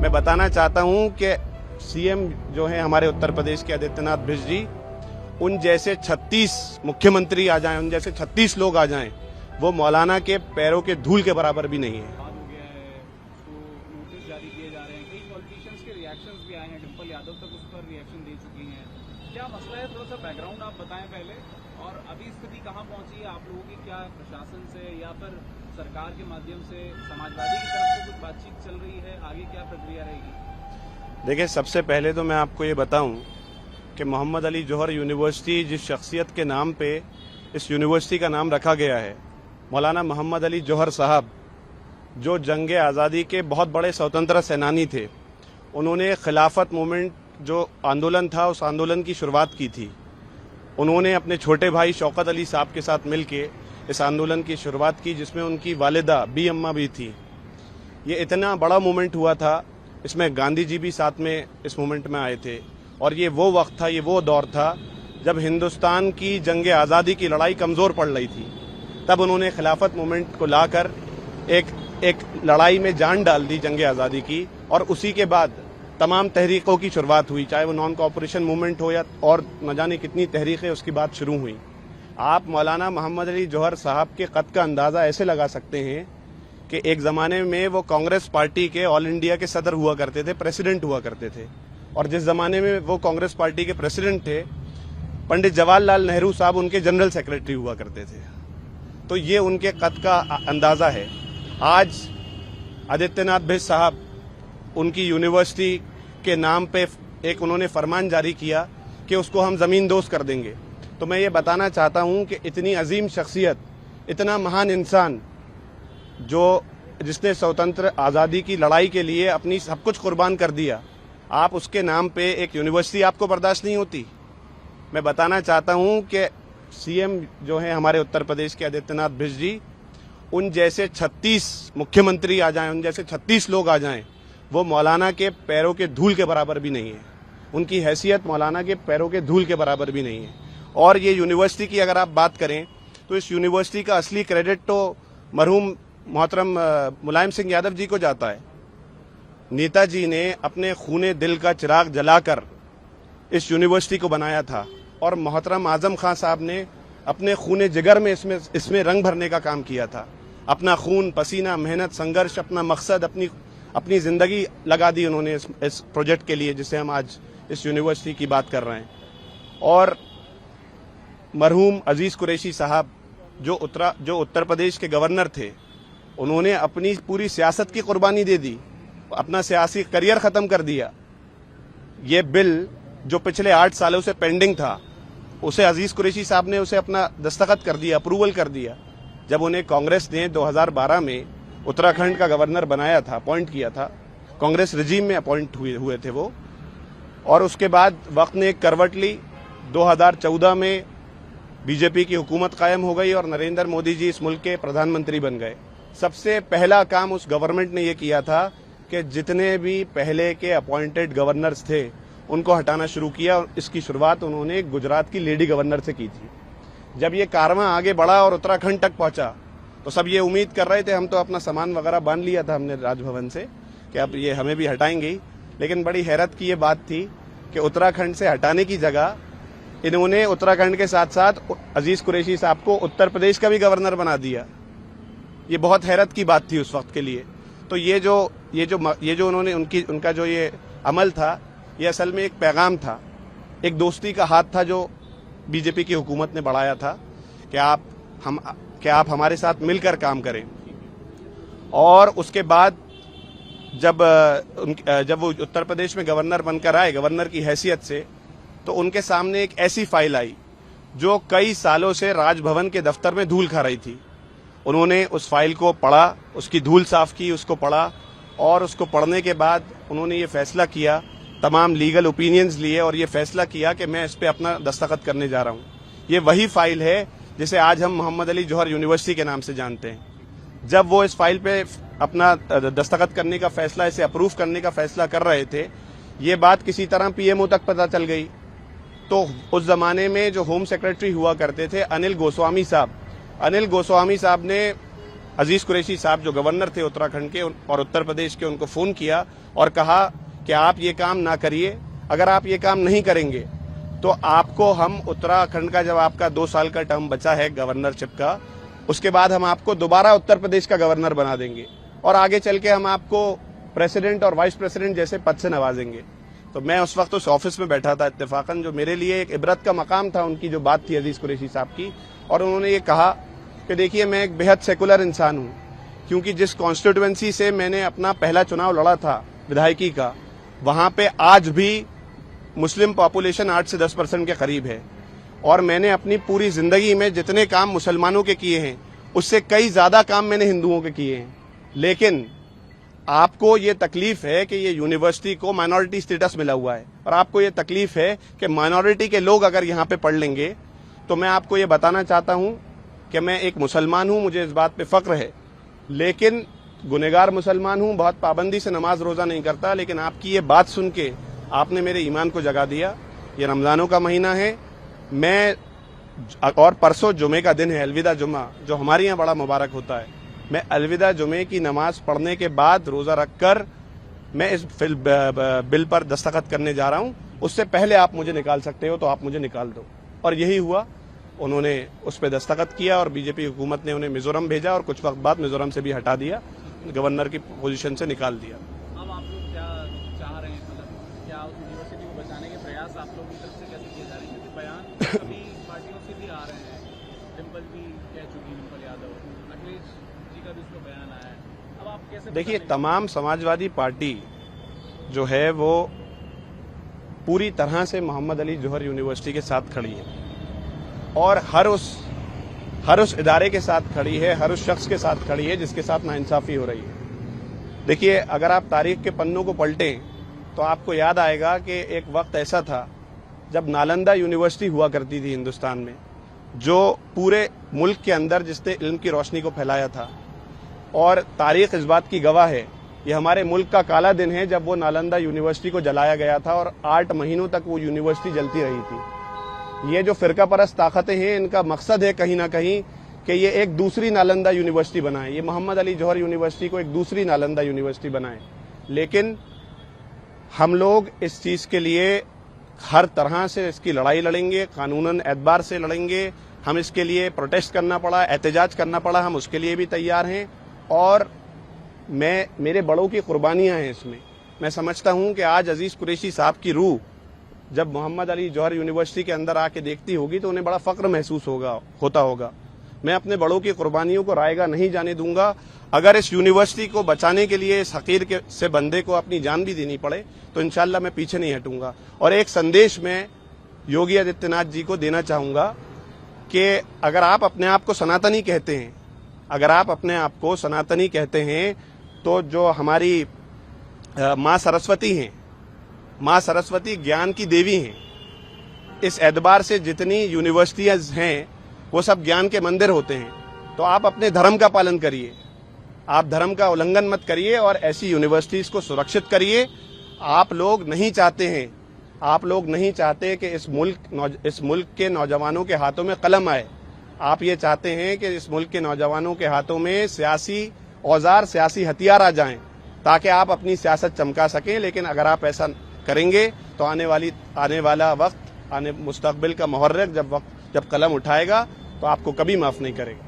मैं बताना चाहता हूं कि सीएम जो है हमारे उत्तर प्रदेश के आदित्यनाथ बिष्ट जी, उन जैसे 36 मुख्यमंत्री आ जाएं, उन जैसे 36 लोग आ जाएं, वो मौलाना के पैरों के धूल के बराबर भी नहीं है। हो गया है तो नोटिस जारी किए जा रहे हैं, कई पॉलिटिशियंस के रिएक्शंस भी आए हैं, डिम्पल यादव तक उस पर रिएक्शन दे चुकी हैं। क्या मसला है, थोड़ा सा बैकग्राउंड आप बताएं पहले, और अभी स्थिति कहां पहुंची है आप लोगों की? क्या प्रशासन से या फिर सरकार के माध्यम से समाजवादी की तरफ से कुछ बातचीत चल रही है? आगे क्या प्रक्रिया रहेगी? देखिए, सबसे पहले तो मैं आपको ये बताऊं कि मोहम्मद अली जौहर यूनिवर्सिटी जिस शख्सियत के नाम पे इस यूनिवर्सिटी का नाम रखा गया है, मौलाना मोहम्मद अली जौहर साहब, जो जंग आज़ादी के बहुत बड़े स्वतंत्र सेनानी थे, उन्होंने खिलाफत मूवमेंट जो आंदोलन था उस आंदोलन की शुरुआत की थी। उन्होंने अपने छोटे भाई शौकत अली साहब के साथ मिलके इस आंदोलन की शुरुआत की, जिसमें उनकी वालिदा बी अम्मा भी थी। ये इतना बड़ा मूवमेंट हुआ था, इसमें गांधी जी भी साथ में इस मूवमेंट में आए थे, और ये वो वक्त था, ये वो दौर था जब हिंदुस्तान की जंग आज़ादी की लड़ाई कमज़ोर पड़ रही थी। तब उन्होंने खिलाफत मूवमेंट को लाकर एक लड़ाई में जान डाल दी जंग आज़ादी की, और उसी के बाद तमाम तहरीकों की शुरुआत हुई, चाहे वो नॉन कॉपरेशन मूवमेंट हो या और न जाने कितनी तहरीकें उसकी बात शुरू हुई। आप मौलाना मोहम्मद अली जौहर साहब के कद का अंदाज़ा ऐसे लगा सकते हैं कि एक ज़माने में वो कांग्रेस पार्टी के ऑल इंडिया के सदर हुआ करते थे, प्रेसिडेंट हुआ करते थे, और जिस ज़माने में वो कांग्रेस पार्टी के प्रेसिडेंट थे, पंडित जवाहरलाल नेहरू साहब उनके जनरल सेक्रेटरी हुआ करते थे। तो ये उनके कद का अंदाज़ा है। आज आदित्यनाथ बिष्ट साहब, उनकी यूनिवर्सिटी के नाम पे एक उन्होंने फरमान जारी किया कि उसको हम ज़मींदोज़ कर देंगे। तो मैं ये बताना चाहता हूँ कि इतनी अजीम शख्सियत, इतना महान इंसान, जिसने स्वतंत्र आज़ादी की लड़ाई के लिए अपनी सब कुछ कुर्बान कर दिया, आप उसके नाम पे एक यूनिवर्सिटी आपको बर्दाश्त नहीं होती? मैं बताना चाहता हूँ कि सीएम जो है हमारे उत्तर प्रदेश के आदित्यनाथ बिष्ट जी, उन जैसे 36 मुख्यमंत्री आ जाएं, उन जैसे 36 लोग आ जाएं, वो मौलाना के पैरों के धूल के बराबर भी नहीं है। उनकी हैसियत मौलाना के पैरों के धूल के बराबर भी नहीं है। और ये यूनिवर्सिटी की अगर आप बात करें तो इस यूनिवर्सिटी का असली क्रेडिट तो मरहूम मोहतरम मुलायम सिंह यादव जी को जाता है। नेताजी ने अपने खूने दिल का चिराग जलाकर इस यूनिवर्सिटी को बनाया था, और मोहतरम आजम खान साहब ने अपने खूने जिगर में इसमें रंग भरने का काम किया था। अपना खून, पसीना, मेहनत, संघर्ष, अपना मकसद, अपनी जिंदगी लगा दी उन्होंने इस प्रोजेक्ट के लिए, जिससे हम आज इस यूनिवर्सिटी की बात कर रहे हैं। और मरहूम अजीज कुरैशी साहब, जो उत्तर प्रदेश के गवर्नर थे, उन्होंने अपनी पूरी सियासत की कुर्बानी दे दी, अपना सियासी करियर खत्म कर दिया। ये बिल जो पिछले 8 सालों से पेंडिंग था, उसे अजीज कुरैशी साहब ने उसे अपना दस्तखत कर दिया, अप्रूवल कर दिया। जब उन्हें कांग्रेस ने 2012 में उत्तराखंड का गवर्नर बनाया था, अपॉइंट किया था, कांग्रेस रजीम में अपॉइंट हुए थे वो, और उसके बाद वक्त ने एक करवट ली। 2014 में बीजेपी की हुकूमत कायम हो गई और नरेंद्र मोदी जी इस मुल्क के प्रधानमंत्री बन गए। सबसे पहला काम उस गवर्नमेंट ने यह किया था कि जितने भी पहले के अपॉइंटेड गवर्नर्स थे उनको हटाना शुरू किया, और इसकी शुरुआत उन्होंने गुजरात की लेडी गवर्नर से की थी। जब ये कारवां आगे बढ़ा और उत्तराखंड तक पहुंचा तो सब ये उम्मीद कर रहे थे, हम तो अपना सामान वगैरह बांध लिया था हमने राजभवन से, कि अब ये हमें भी हटाएंगे ही। लेकिन बड़ी हैरत की ये बात थी कि उत्तराखंड से हटाने की जगह इन्होंने उत्तराखंड के साथ साथ अजीज कुरैशी साहब को उत्तर प्रदेश का भी गवर्नर बना दिया। ये बहुत हैरत की बात थी उस वक्त के लिए। तो ये जो उन्होंने उनका जो ये अमल था, ये असल में एक पैगाम था, एक दोस्ती का हाथ था जो बीजेपी की हुकूमत ने बढ़ाया था कि आप हमारे साथ मिलकर काम करें। और उसके बाद जब वो उत्तर प्रदेश में गवर्नर बनकर आए, गवर्नर की हैसियत से, तो उनके सामने एक ऐसी फाइल आई जो कई सालों से राजभवन के दफ्तर में धूल खा रही थी। उन्होंने उस फाइल को पढ़ा, उसकी धूल साफ की, उसको पढ़ा, और उसको पढ़ने के बाद उन्होंने ये फैसला किया, तमाम लीगल ओपिनियंस लिए, और ये फैसला किया कि मैं इस पे अपना दस्तखत करने जा रहा हूँ। ये वही फाइल है जिसे आज हम मोहम्मद अली जौहर यूनिवर्सिटी के नाम से जानते हैं। जब वो इस फाइल पे अपना दस्तखत करने का फैसला, इसे अप्रूव करने का फैसला कर रहे थे, ये बात किसी तरह पीएमओ तक पता चल गई। तो उस जमाने में जो होम सेक्रेटरी हुआ करते थे अनिल गोस्वामी साहब ने अजीज कुरैशी साहब जो गवर्नर थे उत्तराखंड के और उत्तर प्रदेश के, उनको फोन किया और कहा कि आप ये काम ना करिए, अगर आप ये काम नहीं करेंगे तो आपको हम उत्तराखंड का, जब आपका 2 साल का टर्म बचा है गवर्नरशिप का, उसके बाद हम आपको दोबारा उत्तर प्रदेश का गवर्नर बना देंगे और आगे चल के हम आपको प्रेसिडेंट और वाइस प्रेसिडेंट जैसे पद से नवाजेंगे। तो मैं उस वक्त उस ऑफिस में बैठा था इत्तेफाकन, जो मेरे लिए एक इबरत का मकाम था उनकी जो बात थी अजीज कुरैशी साहब की, और उन्होंने ये कहा कि देखिए मैं एक बेहद सेकुलर इंसान हूं, क्योंकि जिस कॉन्स्टिट्यूएंसी से मैंने अपना पहला चुनाव लड़ा था विधायकी का, वहां पे आज भी मुस्लिम पॉपुलेशन 8 से 10% के करीब है, और मैंने अपनी पूरी जिंदगी में जितने काम मुसलमानों के किए हैं उससे कई ज्यादा काम मैंने हिंदुओं के किए हैं। लेकिन आपको ये तकलीफ है कि ये यूनिवर्सिटी को माइनॉरिटी स्टेटस मिला हुआ है, और आपको ये तकलीफ है कि माइनॉरिटी के लोग अगर यहाँ पे पढ़ लेंगे, तो मैं आपको ये बताना चाहता हूं कि मैं एक मुसलमान हूं, मुझे इस बात पे फक्र है, लेकिन गुनहगार मुसलमान हूं, बहुत पाबंदी से नमाज रोजा नहीं करता। लेकिन आपकी ये बात सुन के आपने मेरे ईमान को जगा दिया। ये रमजानों का महीना है, मैं और परसों जुमे का दिन है, अलविदा जुमा, जो हमारे यहाँ बड़ा मुबारक होता है। मैं अलविदा जुमे की नमाज पढ़ने के बाद रोजा रखकर मैं इस बिल पर दस्तखत करने जा रहा हूं। उससे पहले आप मुझे निकाल सकते हो तो आप मुझे निकाल दो। और यही हुआ, उन्होंने उस पर दस्तखत किया और बीजेपी हुकूमत ने उन्हें मिजोरम भेजा और कुछ वक्त बाद मिजोरम से भी हटा दिया, गवर्नर की पोजीशन से निकाल दिया। अब आप लोग क्या चाह रहे हैं, मतलब क्या यूनिवर्सिटी को बचाने के प्रयास आप लोगों की तरफ से कैसे किए जा रहे हैं? क्योंकि बयान सभी पार्टियों से भी आ रहे हैं, डिम्पल भी कह चुकी, डिम्पल यादव, अखिलेश जी का भी उसका बयान आया है। अब आप कैसे? देखिए, तमाम समाजवादी पार्टी जो है वो पूरी तरह से मोहम्मद अली जौहर यूनिवर्सिटी के साथ खड़ी है, और हर उस इदारे के साथ खड़ी है, हर उस शख्स के साथ खड़ी है जिसके साथ नाइंसाफी हो रही है। देखिए, अगर आप तारीख के पन्नों को पलटें तो आपको याद आएगा कि एक वक्त ऐसा था जब नालंदा यूनिवर्सिटी हुआ करती थी हिंदुस्तान में, जो पूरे मुल्क के अंदर जिसने इल्म की रोशनी को फैलाया था, और तारीख इस बात की गवाह है, ये हमारे मुल्क का काला दिन है जब वो नालंदा यूनिवर्सिटी को जलाया गया था और 8 महीनों तक वो यूनिवर्सिटी जलती रही थी। ये जो फिरका परस्त ताकतें हैं, इनका मकसद है कहीं ना कहीं कि ये एक दूसरी नालंदा यूनिवर्सिटी बनाए, ये मोहम्मद अली जौहर यूनिवर्सिटी को एक दूसरी नालंदा यूनिवर्सिटी बनाए। लेकिन हम लोग इस चीज के लिए हर तरह से इसकी लड़ाई लड़ेंगे, कानूनन एतबार से लड़ेंगे। हम इसके लिए प्रोटेस्ट करना पड़ा, एहतजाज करना पड़ा, हम उसके लिए भी तैयार हैं। और मेरे बड़ों की कुर्बानियां हैं इसमें। मैं समझता हूं कि आज अजीज कुरैशी साहब की रूह जब मोहम्मद अली जौहर यूनिवर्सिटी के अंदर आके देखती होगी तो उन्हें बड़ा फक्र महसूस होता होगा। मैं अपने बड़ों की कुर्बानियों को रायगा नहीं जाने दूंगा। अगर इस यूनिवर्सिटी को बचाने के लिए इस हकीर से बंदे को अपनी जान भी देनी पड़े तो इंशाल्लाह मैं पीछे नहीं हटूंगा। और एक संदेश मैं योगी आदित्यनाथ जी को देना चाहूंगा कि अगर आप अपने आप को सनातनी कहते हैं, अगर आप अपने आप को सनातनी कहते हैं, तो जो हमारी माँ सरस्वती हैं, माँ सरस्वती ज्ञान की देवी हैं। इस एतबार से जितनी यूनिवर्सिटियां हैं वो सब ज्ञान के मंदिर होते हैं। तो आप अपने धर्म का पालन करिए, आप धर्म का उल्लंघन मत करिए और ऐसी यूनिवर्सिटीज को सुरक्षित करिए। आप लोग नहीं चाहते हैं, आप लोग नहीं चाहते कि इस मुल्क के नौजवानों के हाथों में कलम आए। आप ये चाहते हैं कि इस मुल्क के नौजवानों के हाथों में सियासी औजार, सियासी हथियार आ जाएं ताकि आप अपनी सियासत चमका सकें। लेकिन अगर आप ऐसा करेंगे तो आने वाला वक्त, मुस्तकबिल का मुहर्रिक जब कलम उठाएगा तो आपको कभी माफ नहीं करेगा।